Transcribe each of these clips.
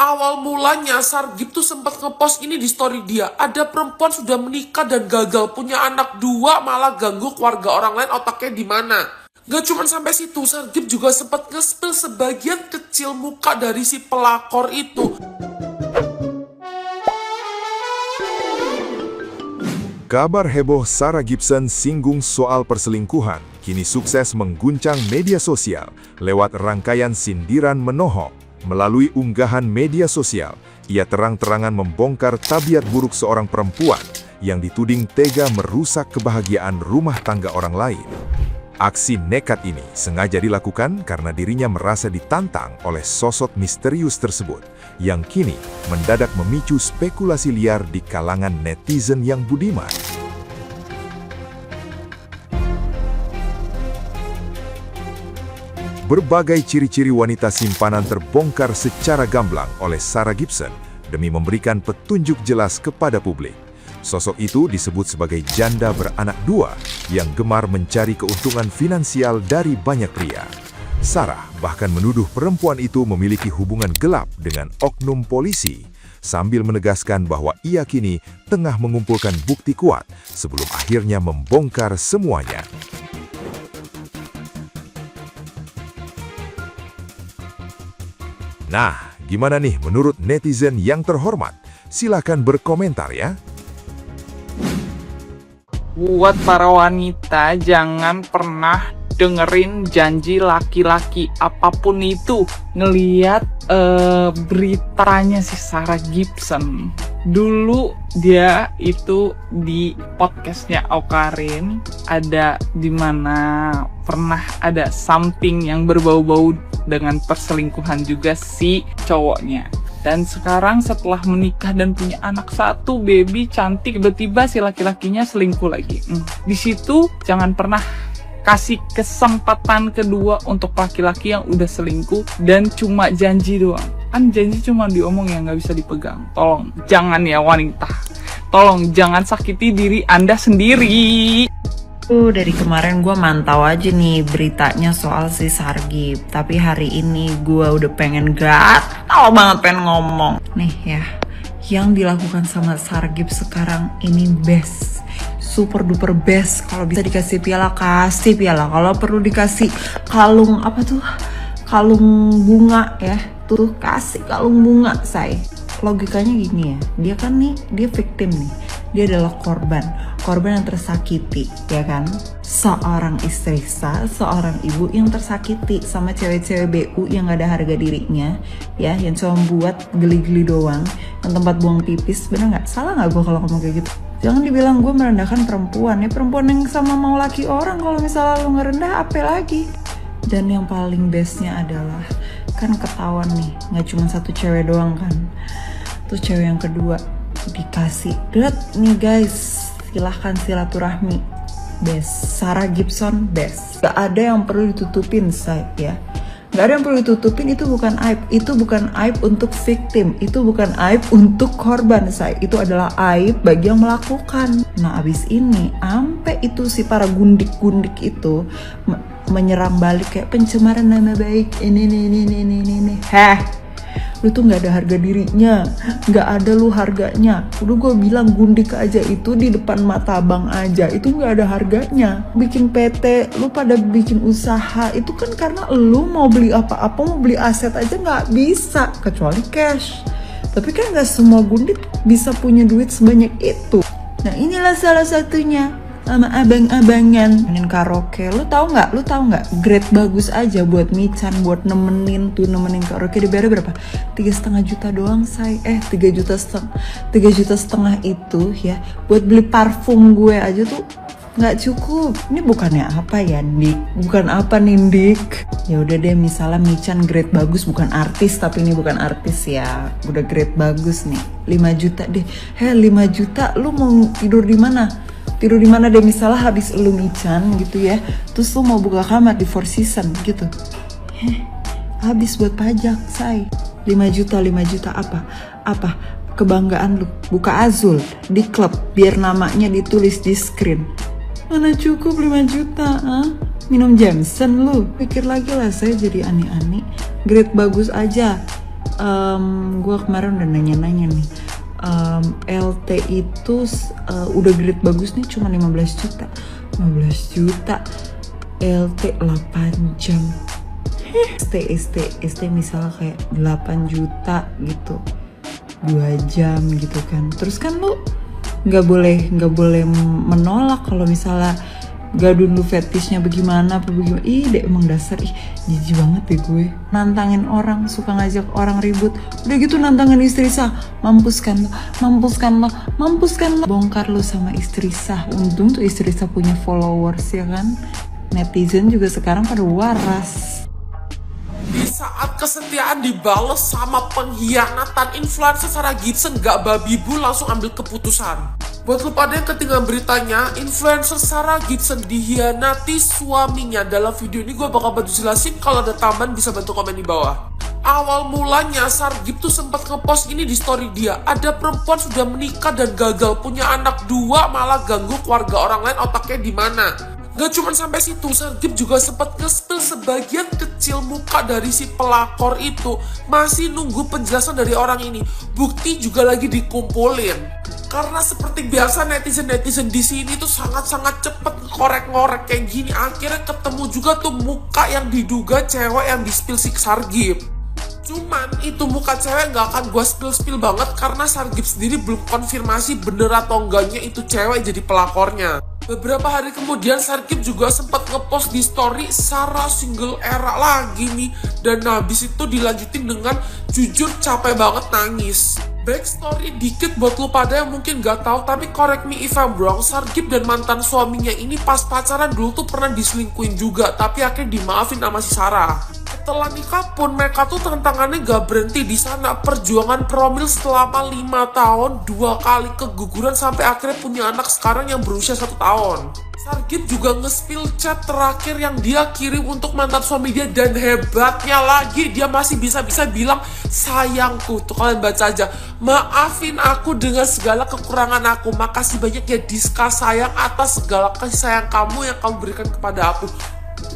Awal mulanya Sargip tuh sempat ngepost ini di story dia. Ada perempuan sudah menikah dan gagal punya anak 2 malah ganggu keluarga orang lain, otaknya di mana? Gak cuma sampai situ, Sargip juga sempat nge-spill sebagian kecil muka dari si pelakor itu. Kabar heboh Sarah Gibson singgung soal perselingkuhan kini sukses mengguncang media sosial lewat rangkaian sindiran menohok. Melalui unggahan media sosial, ia terang-terangan membongkar tabiat buruk seorang perempuan yang dituding tega merusak kebahagiaan rumah tangga orang lain. Aksi nekat ini sengaja dilakukan karena dirinya merasa ditantang oleh sosok misterius tersebut yang kini mendadak memicu spekulasi liar di kalangan netizen yang budiman. Berbagai ciri-ciri wanita simpanan terbongkar secara gamblang oleh Sarah Gibson demi memberikan petunjuk jelas kepada publik. Sosok itu disebut sebagai janda beranak 2 yang gemar mencari keuntungan finansial dari banyak pria. Sarah bahkan menuduh perempuan itu memiliki hubungan gelap dengan oknum polisi, sambil menegaskan bahwa ia kini tengah mengumpulkan bukti kuat sebelum akhirnya membongkar semuanya. Nah, gimana nih menurut netizen yang terhormat? Silahkan berkomentar ya. Buat para wanita, jangan pernah dengerin janji laki-laki apapun itu. Ngeliat beritanya si Sarah Gibson. Dulu dia itu di podcastnya Awkarin ada dimana pernah ada something yang berbau-bau dengan perselingkuhan juga si cowoknya. Dan sekarang setelah menikah dan punya anak 1, baby cantik, tiba-tiba si laki-lakinya selingkuh lagi. Di situ jangan pernah kasih kesempatan kedua untuk laki-laki yang udah selingkuh dan cuma janji doang. Kan janji cuma diomong ya, nggak bisa dipegang. Tolong jangan ya wanita. Tolong jangan sakiti diri Anda sendiri. Dari kemarin gue mantau aja nih beritanya soal si Sargip. Tapi hari ini gue udah pengen gatal banget pengen ngomong. Nih ya, yang dilakukan sama Sargip sekarang ini best. Super duper best. Kalau bisa dikasih piala, kasih piala. Kalau perlu dikasih kalung apa tuh? Kalung bunga ya. Tuh kasih kalung bunga, say. Logikanya gini ya, dia kan nih, dia victim nih. Dia adalah korban yang tersakiti, ya kan? Seorang istri sah, seorang ibu yang tersakiti sama cewek-cewek BU yang gak ada harga dirinya, ya, yang cuma buat geli-geli doang, yang tempat buang pipis. Bener gak? Salah gak gue kalau ngomong kayak gitu? Jangan dibilang gue merendahkan perempuan, ya perempuan yang sama mau laki orang, kalau misalnya lo ngerendah, apa lagi? Dan yang paling bestnya adalah, kan ketahuan nih, gak cuma satu cewek doang kan. Terus cewek yang kedua dikasih nih guys, silahkan silaturahmi. Best. Sarah Gibson best. Gak ada yang perlu ditutupin, say, ya. Gak ada yang perlu ditutupin. Itu bukan aib. Itu bukan aib untuk victim. Itu bukan aib untuk korban, say. Itu adalah aib bagi yang melakukan. Nah abis ini ampe itu si para gundik-gundik itu menyerang balik kayak pencemaran nama baik. Ini. Lu tuh gak ada harga dirinya, gak ada lu harganya. Udah gue bilang gundik aja itu di depan mata abang aja, itu gak ada harganya. Bikin PT, lu pada bikin usaha, itu kan karena lu mau beli apa-apa, mau beli aset aja gak bisa, kecuali cash. Tapi kan gak semua gundik bisa punya duit sebanyak itu. Nah inilah salah satunya. Sama abang-abangan mainin karaoke. Lu tahu nggak grade bagus aja buat mican, buat nemenin karaoke dibayar berapa? 3,5 juta doang, say. 3,5 juta itu ya buat beli parfum gue aja tuh nggak cukup. Ini bukannya apa ya, Dik? Bukan apa nih, Dik? Ya udah deh, misalnya mican grade bagus, bukan artis, tapi ini bukan artis ya, udah grade bagus nih, 5 juta deh. 5 juta lu mau tidur di mana? Tidur di mana deh, misalnya habis lu mican gitu ya, terus lu mau buka kamar di Four Seasons gitu, habis buat pajak, say. 5 juta apa kebanggaan lu buka Azul di klub biar namanya ditulis di screen. Mana cukup 5 juta, minum Jameson lu. Pikir lagi lah, saya jadi aneh-aneh. Grade bagus aja gue kemarin udah nanya-nanya nih. LT itu udah grade bagus nih cuma 15 juta. 15 juta. LT 8 jam. ST misalnya kayak 8 juta gitu. 2 jam gitu kan. Terus kan lu nggak boleh menolak kalau misalnya gadun lu fetishnya bagaimana. Ih deh emang dasar, jijik banget deh gue. Nantangin orang, suka ngajak orang ribut. Udah gitu nantangin istri sah. Mampuskan lo. Bongkar lo sama istri sah. Untung tuh istri sah punya followers ya kan. Netizen juga sekarang pada waras. Di saat kesetiaan dibales sama pengkhianatan, influencer Sarah Gibson gak babi bu langsung ambil keputusan. Buat lu pada yang ketinggalan beritanya, influencer Sarah Gibson dihianati suaminya. Dalam video ini gue bakal bantu jelasin, kalau ada tambahan bisa bantu komen di bawah. Awal mulanya Sarah Gib tuh sempat ngepost ini di story dia. Ada perempuan sudah menikah dan gagal punya anak 2, malah ganggu keluarga orang lain, otaknya di mana? Gak cuma sampai situ, Sarah Gib juga sempat nge-spill sebagian kecil muka dari si pelakor itu. Masih nunggu penjelasan dari orang ini. Bukti juga lagi dikumpulin. Karena seperti biasa netizen di sini tuh sangat-sangat cepet ngorek-ngorek kayak gini. Akhirnya ketemu juga tuh muka yang diduga cewek yang di-spill si Sarah Gib. Cuman itu muka cewek gak akan gue spill banget karena Sarah Gib sendiri belum konfirmasi bener atau enggaknya itu cewek jadi pelakornya. Beberapa hari kemudian Sarah Gib juga sempat ngepost di story Sarah single era lagi nih. Dan habis itu dilanjutin dengan jujur capek banget nangis. Backstory dikit buat lu pada yang mungkin gak tahu, tapi correct me if I'm wrong, Sarah Gib dan mantan suaminya ini pas pacaran dulu tuh pernah diselingkuhin juga, tapi akhirnya dimaafin sama si Sarah. Setelah nikah pun mereka tuh tantangannya gak berhenti di sana. Perjuangan promil selama 5 tahun, 2 kali keguguran sampai akhirnya punya anak sekarang yang berusia 1 tahun. Sarah Gib juga nge-spill chat terakhir yang dia kirim untuk mantan suami dia, dan hebatnya lagi dia masih bisa bilang sayangku. Tuh kalian baca aja, maafin aku dengan segala kekurangan aku, makasih banyak ya Diska sayang atas segala kasih sayang kamu yang kamu berikan kepada aku.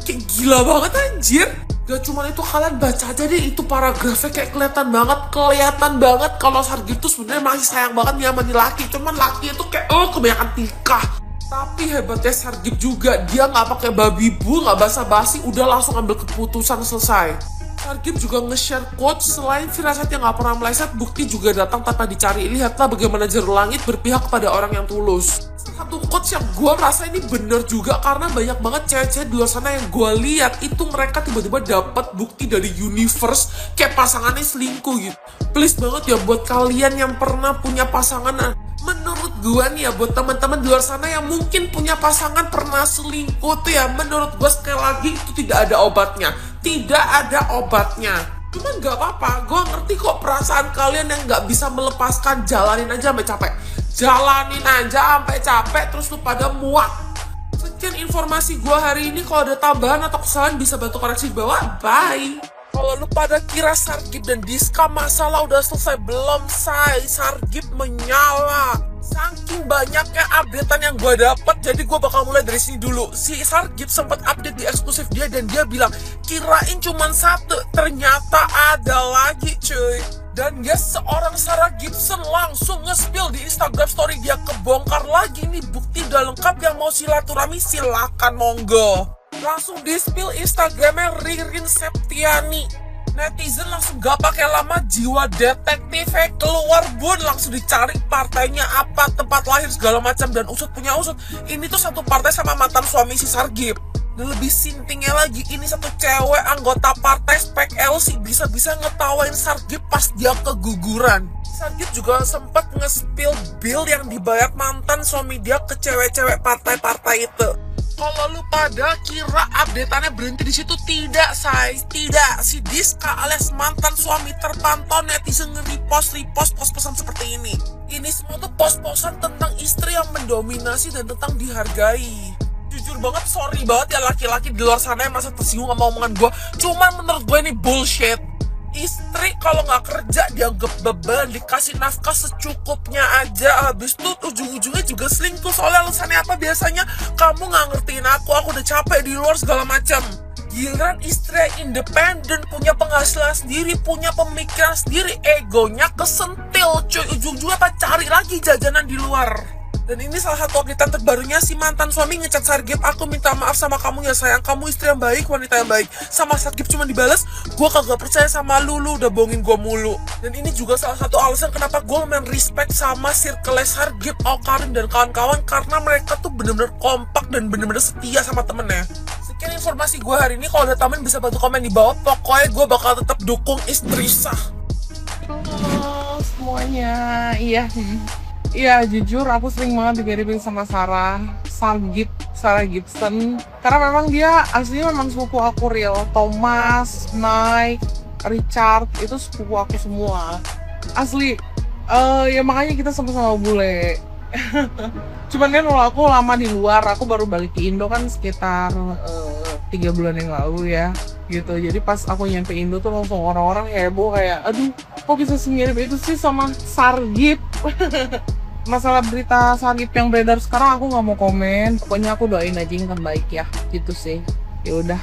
Kayak gila banget anjir. Gak cuma itu, kalian baca aja deh itu paragrafnya, kayak kelihatan banget kalau Sarah Gib tuh sebenarnya masih sayang banget nih sama nih laki. Cuman laki itu kayak kebanyakan nikah. Tapi hebatnya Sarah Gib juga, dia gak pakai babi bu, gak basa-basi, udah langsung ambil keputusan, selesai. Sarah Gib juga nge-share quote, selain firasat yang gak pernah meleset, bukti juga datang tanpa dicari. Lihatlah bagaimana Juru Langit berpihak kepada orang yang tulus. Satu quotes yang gue rasa ini bener juga, karena banyak banget cewek-cewek di luar sana yang gue lihat itu mereka tiba-tiba dapat bukti dari universe kayak pasangannya selingkuh gitu. Please banget ya buat kalian yang pernah punya pasangan, menurut gue nih ya, buat teman-teman di luar sana yang mungkin punya pasangan pernah selingkuh tuh ya, menurut gue sekali lagi itu tidak ada obatnya. Tidak ada obatnya. Cuman gak apa-apa, gue ngerti kok perasaan kalian yang gak bisa melepaskan. Jalanin aja sampai capek. Jalanin aja sampai capek, terus lu pada muak. Sekian informasi gue hari ini. Kalau ada tambahan atau kesalahan bisa bantu koreksi di bawah. Bye. Kalau lu pada kira Sarah Gib dan Diska masalah udah selesai, belum say. Sarah Gib menyala. Saking banyaknya updatean yang gue dapet, jadi gue bakal mulai dari sini dulu. Si Sarah Gib sempat update di eksklusif dia dan dia bilang kirain cuman 1, ternyata ada lagi cuy. Dan yes, seorang Sarah Gibson langsung nge-spill di Instagram story dia, kebongkar lagi nih bukti udah lengkap. Yang mau silaturahmi silakan monggo. Langsung di-spill Instagramnya Ririn Septiani. Netizen langsung gak pakai lama, jiwa detektifnya keluar bun, langsung dicari partainya apa, tempat lahir segala macam, dan usut punya usut. Ini tuh satu partai sama mantan suami si Sarah Gib. Dan lebih sintingnya lagi, ini satu cewek anggota partai Spek LC bisa-bisa ngetawain Sarah Gib pas dia keguguran. Sarah Gib juga sempat nge-spill bill yang dibayar mantan suami dia ke cewek-cewek partai-partai itu. Kalau lu pada kira updateannya berhenti di situ, tidak say, tidak. Si Diska alias mantan suami terpantau netizen nge-repost post-posan seperti ini. Ini semua tuh post-posan tentang istri yang mendominasi dan tentang dihargai. Jujur banget, sorry banget ya laki-laki di luar sana yang masa tersinggung sama omongan gue. Cuman menurut gue ini bullshit. Istri kalau nggak kerja dianggap beban, dikasih nafkah secukupnya aja. Habis itu ujung-ujungnya juga selingkuh. Soalnya alasannya apa biasanya? Kamu nggak ngertiin aku udah capek di luar segala macam. Giliran istri yang independen, punya penghasilan sendiri, punya pemikiran sendiri, egonya kesentil cuy. Ujung-ujungnya apa, cari lagi jajanan di luar. Dan ini salah satu update terbarunya, si mantan suami ngechat Sargip, aku minta maaf sama kamu ya sayang, kamu istri yang baik, wanita yang baik. Sama Sargip cuma dibalas, gue kagak percaya sama lu udah bohongin gue mulu. Dan ini juga salah satu alasan kenapa gue lumayan respect sama circle Sargip, Awkarin dan kawan-kawan, karena mereka tuh bener-bener kompak dan bener-bener setia sama temennya. Sekian informasi gue hari ini, kalau ada tamen bisa bantu komen di bawah, pokoknya gue bakal tetap dukung istri sah. Halo semuanya, iya jujur aku sering banget dimiripin sama Sarah Gibson, karena memang dia aslinya memang sepupu aku real. Thomas, Mike, Richard itu sepupu aku semua asli. Ya makanya kita sama-sama bule. Cuman kan kalau aku lama di luar, aku baru balik ke Indo kan sekitar 3 bulan yang lalu ya gitu. Jadi pas aku nyampe Indo tuh langsung orang-orang heboh kayak, aduh kok bisa semirip itu sih sama Sargip. Masalah berita Sargip yang beredar sekarang aku nggak mau komen, pokoknya aku doain aja yang terbaik ya gitu sih. Ya udah.